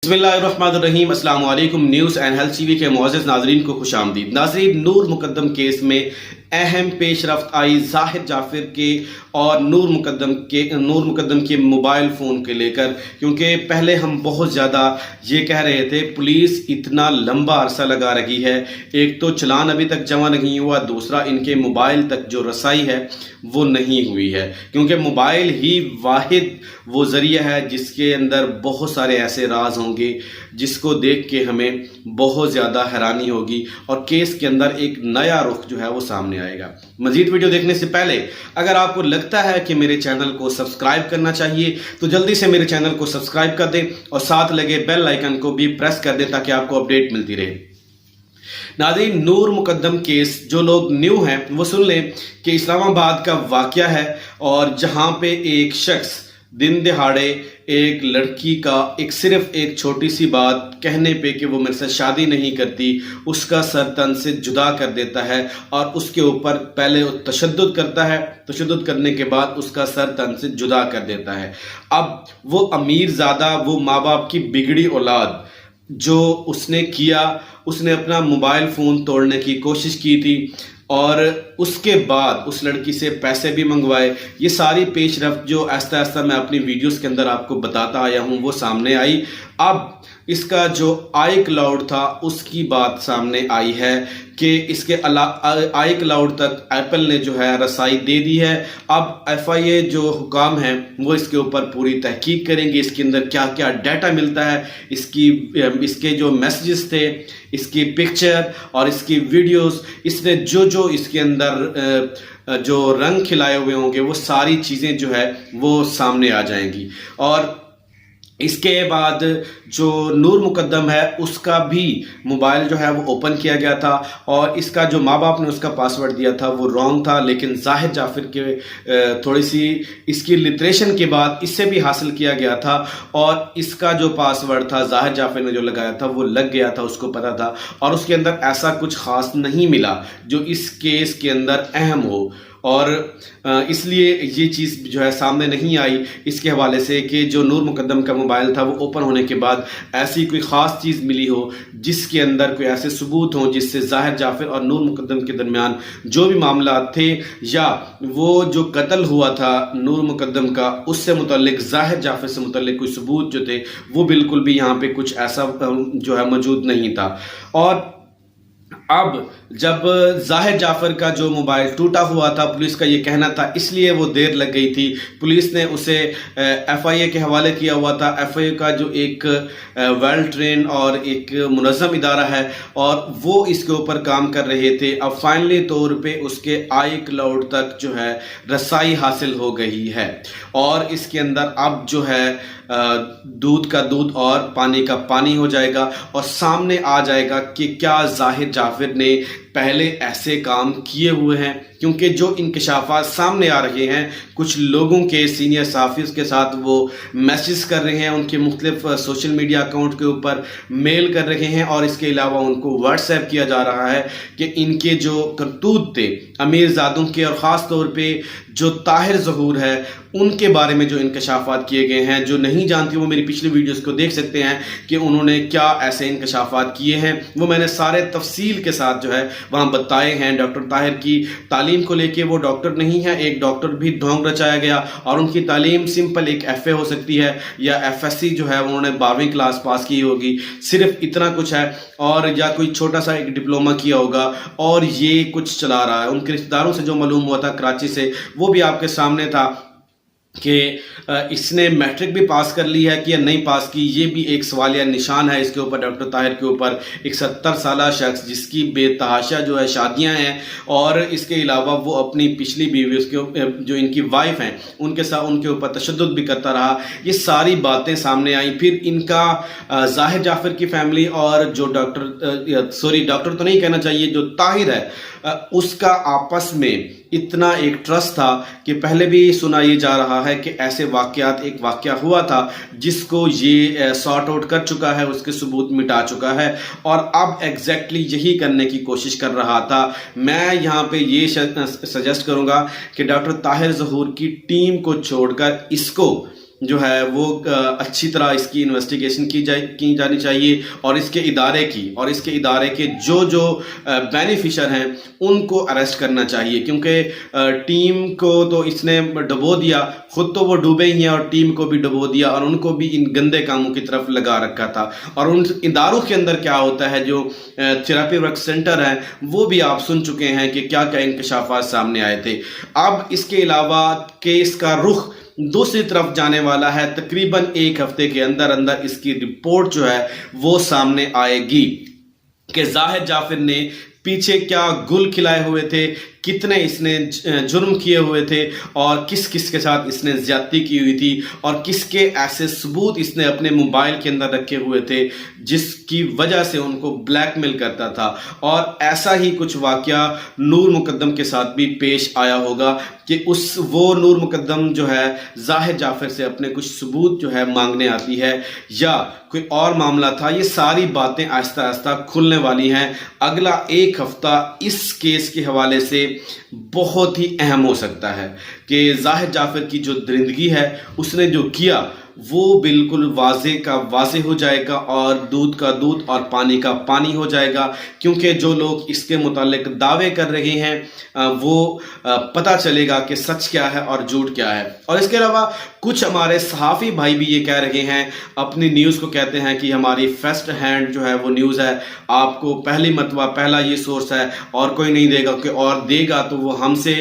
بسم اللہ الرحمن الرحیم۔ السلام علیکم۔ News and health T V کے معزز ناظرین کو خوش آمدید۔ ناظرین، نور مقدم کیس میں اہم پیش رفت آئی زاہد جعفر کے اور نور مقدم کے موبائل فون کے لے کر، کیونکہ پہلے ہم بہت زیادہ یہ کہہ رہے تھے پولیس اتنا لمبا عرصہ لگا رہی ہے، ایک تو چلان ابھی تک جمع نہیں ہوا، دوسرا ان کے موبائل تک جو رسائی ہے وہ نہیں ہوئی ہے، کیونکہ موبائل ہی واحد وہ ذریعہ ہے جس کے اندر بہت سارے ایسے راز ہوں گے جس کو دیکھ کے ہمیں بہت زیادہ حیرانی ہوگی اور کیس کے اندر ایک نیا رخ جو ہے وہ سامنے آئے گا۔ مزید ویڈیو دیکھنے سے پہلے اگر آپ کو لگتا ہے کہ میرے چینل کو سبسکرائب کرنا چاہیے تو جلدی سے میرے چینل کو سبسکرائب کر دیں اور ساتھ لگے بیل آئیکن کو بھی پریس کر دیں تاکہ آپ کو اپڈیٹ ملتی رہے۔ ناظرین، نور مقدم کیس جو لوگ نیو ہیں وہ سن لیں کہ اسلام آباد کا واقعہ ہے، اور جہاں پہ ایک شخص دن دہاڑے ایک لڑکی کا صرف ایک چھوٹی سی بات کہنے پہ کہ وہ میرے سے شادی نہیں کرتی، اس کا سر تن سے جدا کر دیتا ہے اور اس کے اوپر پہلے تشدد کرتا ہے، تشدد کرنے کے بعد اس کا سر تن سے جدا کر دیتا ہے۔ اب وہ امیر زادہ، وہ ماں باپ کی بگڑی اولاد جو اس نے کیا، اس نے اپنا موبائل فون توڑنے کی کوشش کی تھی اور اس کے بعد اس لڑکی سے پیسے بھی منگوائے۔ یہ ساری پیش رفت جو آہستہ آہستہ میں اپنی ویڈیوز کے اندر آپ کو بتاتا آیا ہوں وہ سامنے آئی۔ اب اس کا جو آئی کلاؤڈ تھا اس کی بات سامنے آئی ہے کہ اس کے آئی کلاؤڈ تک ایپل نے جو ہے رسائی دے دی ہے۔ اب ایف آئی اے جو حکام ہیں وہ اس کے اوپر پوری تحقیق کریں گے، اس کے اندر کیا کیا ڈیٹا ملتا ہے، اس کے جو میسیجز تھے، اس کی پکچر اور اس کی ویڈیوز، اس نے جو اس کے اندر جو رنگ کھلائے ہوئے ہوں گے وہ ساری چیزیں جو ہے وہ سامنے آ جائیں گی۔ اور اس کے بعد جو نور مقدم ہے اس کا بھی موبائل جو ہے وہ اوپن کیا گیا تھا، اور اس کا جو ماں باپ نے اس کا پاسورڈ دیا تھا وہ رانگ تھا، لیکن زاہد جعفر کے تھوڑی سی اس کی لٹریشن کے بعد اس سے بھی حاصل کیا گیا تھا، اور اس کا جو پاسورڈ تھا زاہد جعفر نے جو لگایا تھا وہ لگ گیا تھا، اس کو پتا تھا، اور اس کے اندر ایسا کچھ خاص نہیں ملا جو اس کیس کے اندر اہم ہو، اور اس لیے یہ چیز جو ہے سامنے نہیں آئی اس کے حوالے سے کہ جو نور مقدم کا موبائل تھا وہ اوپن ہونے کے بعد ایسی کوئی خاص چیز ملی ہو جس کے اندر کوئی ایسے ثبوت ہوں جس سے زاہد جعفر اور نور مقدم کے درمیان جو بھی معاملات تھے یا وہ جو قتل ہوا تھا نور مقدم کا اس سے متعلق زاہد جعفر سے متعلق کوئی ثبوت جو تھے وہ بالکل بھی یہاں پہ کچھ ایسا جو ہے موجود نہیں تھا۔ اور اب جب زاہد جعفر کا جو موبائل ٹوٹا ہوا تھا، پولیس کا یہ کہنا تھا اس لیے وہ دیر لگ گئی تھی، پولیس نے اسے ایف آئی اے کے حوالے کیا ہوا تھا۔ ایف آئی اے کا جو ایک ویل ٹرین اور ایک منظم ادارہ ہے اور وہ اس کے اوپر کام کر رہے تھے۔ اب فائنلی طور پہ اس کے آئی کلاؤڈ تک جو ہے رسائی حاصل ہو گئی ہے، اور اس کے اندر اب جو ہے دودھ کا دودھ اور پانی کا پانی ہو جائے گا، اور سامنے آ جائے گا کہ کیا زاہد جعفر نے پہلے ایسے کام کیے ہوئے ہیں، کیونکہ جو انکشافات سامنے آ رہے ہیں کچھ لوگوں کے سینئر صحافیوں کے ساتھ وہ میسیج کر رہے ہیں، ان کے مختلف سوشل میڈیا اکاؤنٹ کے اوپر میل کر رہے ہیں، اور اس کے علاوہ ان کو واٹس ایپ کیا جا رہا ہے کہ ان کے جو کرتوت تھے امیر زادوں کے، اور خاص طور پہ جو طاہر ظہور ہے ان کے بارے میں جو انکشافات کیے گئے ہیں، جو نہیں جانتی وہ میری پچھلی ویڈیوز کو دیکھ سکتے ہیں کہ انہوں نے کیا ایسے انکشافات کیے ہیں، وہ میں نے سارے تفصیل کے ساتھ جو ہے وہاں بتائے ہیں۔ ڈاکٹر طاہر کی تعلیم کو لے کے وہ ڈاکٹر نہیں ہے، ایک ڈاکٹر بھی ڈھونگ رچایا گیا، اور ان کی تعلیم سمپل ایک ایف اے ہو سکتی ہے یا ایف ایس سی جو ہے انہوں نے 12ویں کلاس پاس کی ہوگی، صرف اتنا کچھ ہے، اور یا کوئی چھوٹا سا ایک ڈپلومہ کیا ہوگا، اور یہ کچھ چلا رہا ہے۔ ان کے رشتہ داروں سے جو معلوم ہوا تھا کراچی سے وہ بھی آپ کے سامنے تھا کہ اس نے میٹرک بھی پاس کر لی ہے کہ یا نہیں پاس کی، یہ بھی ایک سوالیہ نشان ہے اس کے اوپر، ڈاکٹر طاہر کے اوپر۔ ایک 70 سالہ شخص جس کی بے تحاشا جو ہے شادیاں ہیں، اور اس کے علاوہ وہ اپنی پچھلی بیوی جو ان کی وائف ہیں ان کے ساتھ ان کے اوپر تشدد بھی کرتا رہا، یہ ساری باتیں سامنے آئیں۔ پھر ان کا زاہد جعفر کی فیملی اور جو ڈاکٹر تو نہیں کہنا چاہیے، جو طاہر ہے اس کا آپس میں اتنا ایک ٹرسٹ تھا کہ پہلے بھی سنا یہ جا رہا ہے کہ ایسے واقعات، ایک واقعہ ہوا تھا جس کو یہ سارٹ آؤٹ کر چکا ہے، اس کے ثبوت مٹا چکا ہے، اور اب ایگزیکٹلی یہی کرنے کی کوشش کر رہا تھا۔ میں یہاں پہ یہ سجیسٹ کروں گا کہ ڈاکٹر طاہر ظہور کی ٹیم کو چھوڑ کر اس کو جو ہے وہ اچھی طرح اس کی انویسٹیگیشن کی جانی چاہیے، اور اس کے ادارے کے جو بینیفیشر ہیں ان کو اریسٹ کرنا چاہیے، کیونکہ ٹیم کو تو اس نے ڈبو دیا، خود تو وہ ڈوبے ہی ہیں اور ٹیم کو بھی ڈبو دیا، اور ان کو بھی ان گندے کاموں کی طرف لگا رکھا تھا۔ اور ان اداروں کے اندر کیا ہوتا ہے، جو تھراپی ورک سینٹر ہیں وہ بھی آپ سن چکے ہیں کہ کیا کیا انکشافات سامنے آئے تھے۔ اب اس کے علاوہ کیس کا رخ دوسری طرف جانے والا ہے، تقریباً 1 ہفتے کے اندر اس کی رپورٹ جو ہے وہ سامنے آئے گی کہ زاہد جعفر نے پیچھے کیا گل کھلائے ہوئے تھے، کتنے اس نے جرم کیے ہوئے تھے، اور کس کس کے ساتھ اس نے زیادتی کی ہوئی تھی، اور کس کے ایسے ثبوت اس نے اپنے موبائل کے اندر رکھے ہوئے تھے جس کی وجہ سے ان کو بلیک میل کرتا تھا۔ اور ایسا ہی کچھ واقعہ نور مقدم کے ساتھ بھی پیش آیا ہوگا کہ وہ نور مقدم جو ہے زاہد جعفر سے اپنے کچھ ثبوت جو ہے مانگنے آتی ہے، یا کوئی اور معاملہ تھا۔ یہ ساری باتیں آہستہ آہستہ کھلنے والی ہیں۔ اگلا 1 ہفتہ اس کیس کے حوالے سے بہت ہی اہم ہو سکتا ہے کہ زاہد جعفر کی جو درندگی ہے، اس نے جو کیا وہ بالکل واضح کا واضح ہو جائے گا، اور دودھ کا دودھ اور پانی کا پانی ہو جائے گا، کیونکہ جو لوگ اس کے متعلق دعوے کر رہے ہیں وہ پتہ چلے گا کہ سچ کیا ہے اور جھوٹ کیا ہے۔ اور اس کے علاوہ کچھ ہمارے صحافی بھائی بھی یہ کہہ رہے ہیں، اپنی نیوز کو کہتے ہیں کہ ہماری فرسٹ ہینڈ جو ہے وہ نیوز ہے، آپ کو پہلی مرتبہ پہلا یہ سورس ہے اور کوئی نہیں دے گا، کہ اور دے گا تو وہ ہم سے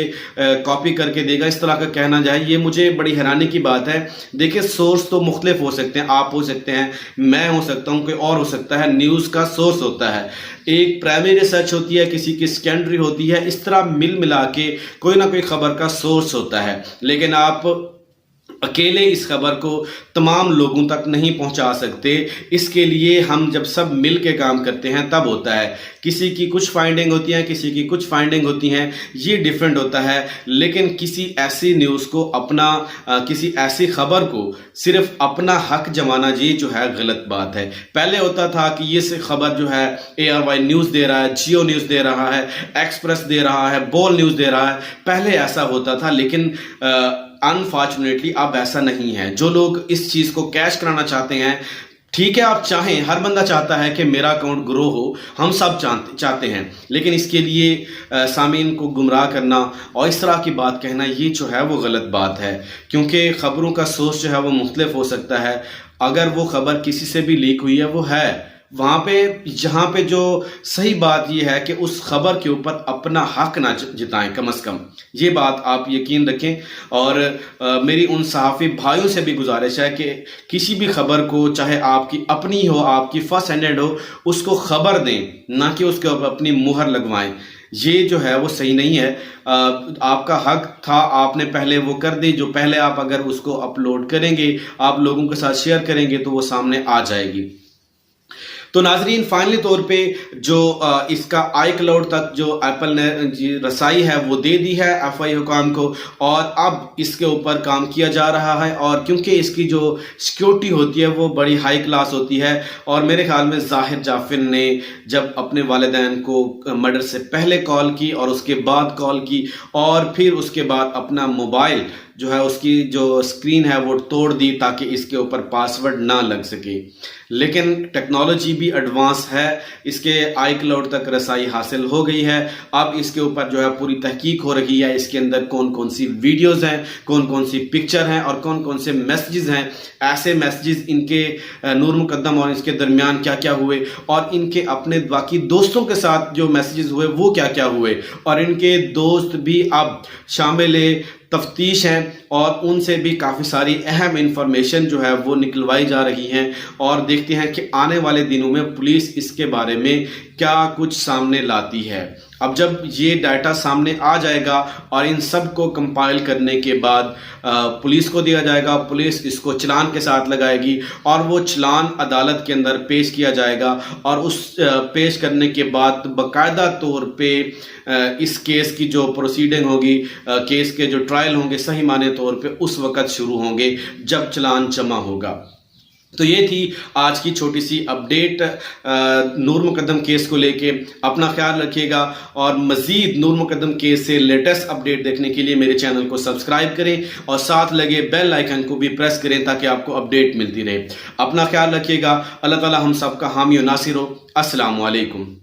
کاپی کر کے دے گا، اس طرح کا کہنا جائے۔ یہ مجھے بڑی حیرانی کی بات ہے۔ دیکھیں، سورس تو مختلف ہو سکتے ہیں، آپ ہو سکتے ہیں، میں ہو سکتا ہوں، کوئی اور ہو سکتا ہے۔ نیوز کا سورس ہوتا ہے، ایک پرائمری ریسرچ ہوتی ہے، کسی کی سیکنڈری ہوتی ہے، اس طرح ملا کے کوئی نہ کوئی خبر کا سورس ہوتا ہے۔ لیکن آپ اکیلے اس خبر کو تمام لوگوں تک نہیں پہنچا سکتے، اس کے لیے ہم جب سب مل کے کام کرتے ہیں تب ہوتا ہے۔ کسی کی کچھ فائنڈنگ ہوتی ہیں، کسی کی کچھ فائنڈنگ ہوتی ہیں، یہ ڈیفرنٹ ہوتا ہے۔ لیکن کسی ایسی نیوز کو کسی ایسی خبر کو صرف اپنا حق جمانا یہ جو ہے غلط بات ہے۔ پہلے ہوتا تھا کہ یہ خبر جو ہے ARY نیوز دے رہا ہے، جیو نیوز دے رہا ہے، ایکسپریس دے رہا ہے، بول نیوز دے رہا ہے، پہلے ایسا ہوتا تھا۔ لیکن انفارچونیٹلی اب ایسا نہیں ہے۔ جو لوگ اس چیز کو کیش کرانا چاہتے ہیں، ٹھیک ہے، آپ چاہیں، ہر بندہ چاہتا ہے کہ میرا اکاؤنٹ گرو ہو، ہم سب چاہتے ہیں، لیکن اس کے لیے سامعین کو گمراہ کرنا اور اس طرح کی بات کہنا یہ جو ہے وہ غلط بات ہے، کیونکہ خبروں کا سورس جو ہے وہ مختلف ہو سکتا ہے۔ اگر وہ خبر کسی سے بھی لیک ہوئی ہے، وہ ہے وہاں پہ، جہاں پہ جو صحیح بات یہ ہے کہ اس خبر کے اوپر اپنا حق نہ جتائیں، کم از کم یہ بات آپ یقین رکھیں۔ اور میری ان صحافی بھائیوں سے بھی گزارش ہے کہ کسی بھی خبر کو، چاہے آپ کی اپنی ہو، آپ کی فرسٹ ہینڈ ہو، اس کو خبر دیں، نہ کہ اس کے اوپر اپنی مہر لگوائیں۔ یہ جو ہے وہ صحیح نہیں ہے۔ آپ کا حق تھا، آپ نے پہلے وہ کر دی، جو پہلے آپ اگر اس کو اپلوڈ کریں گے، آپ لوگوں کے ساتھ شیئر کریں گے تو وہ سامنے آ جائے گی۔ تو ناظرین، فائنلی طور پہ جو اس کا آئی کلاؤڈ تک جو ایپل نے رسائی ہے وہ دے دی ہے FI حکام کو، اور اب اس کے اوپر کام کیا جا رہا ہے۔ اور کیونکہ اس کی جو سیکیورٹی ہوتی ہے وہ بڑی ہائی کلاس ہوتی ہے، اور میرے خیال میں زاہد جعفر نے جب اپنے والدین کو مرڈر سے پہلے کال کی اور اس کے بعد کال کی، اور پھر اس کے بعد اپنا موبائل جو ہے اس کی جو سکرین ہے وہ توڑ دی تاکہ اس کے اوپر پاسورڈ نہ لگ سکے۔ لیکن ٹیکنالوجی بھی ایڈوانس ہے، اس کے آئی کلاؤڈ تک رسائی حاصل ہو گئی ہے۔ اب اس کے اوپر جو ہے پوری تحقیق ہو رہی ہے، اس کے اندر کون کون سی ویڈیوز ہیں، کون کون سی پکچر ہیں، اور کون کون سے میسیجز ہیں، ایسے میسیجز ان کے نور مقدم اور اس کے درمیان کیا کیا ہوئے، اور ان کے اپنے باقی دوستوں کے ساتھ جو میسیجز ہوئے وہ کیا کیا ہوئے، اور ان کے دوست بھی اب شامل تفتیش ہیں، اور ان سے بھی کافی ساری اہم انفارمیشن جو ہے وہ نکلوائی جا رہی ہیں، اور دیکھتے ہیں کہ آنے والے دنوں میں پولیس اس کے بارے میں کیا کچھ سامنے لاتی ہے۔ اب جب یہ ڈیٹا سامنے آ جائے گا اور ان سب کو کمپائل کرنے کے بعد پولیس کو دیا جائے گا، پولیس اس کو چلان کے ساتھ لگائے گی، اور وہ چلان عدالت کے اندر پیش کیا جائے گا، اور اس پیش کرنے کے بعد باقاعدہ طور پہ اس کیس کی جو پروسیڈنگ ہوگی، کیس کے جو ٹرائل ہوں گے، صحیح معنی طور پہ اس وقت شروع ہوں گے جب چلان جمع ہوگا۔ تو یہ تھی آج کی چھوٹی سی اپڈیٹ نور مقدم کیس کو لے کے. اپنا خیال رکھیے گا اور مزید نور مقدم کیس سے لیٹسٹ اپڈیٹ دیکھنے کے لیے میرے چینل کو سبسکرائب کریں اور ساتھ لگے بیل آئیکن کو بھی پریس کریں تاکہ آپ کو اپڈیٹ ملتی رہے. اپنا خیال رکھیے گا. اللہ تعالی ہم سب کا حامی و ناصر ہو. السلام علیکم.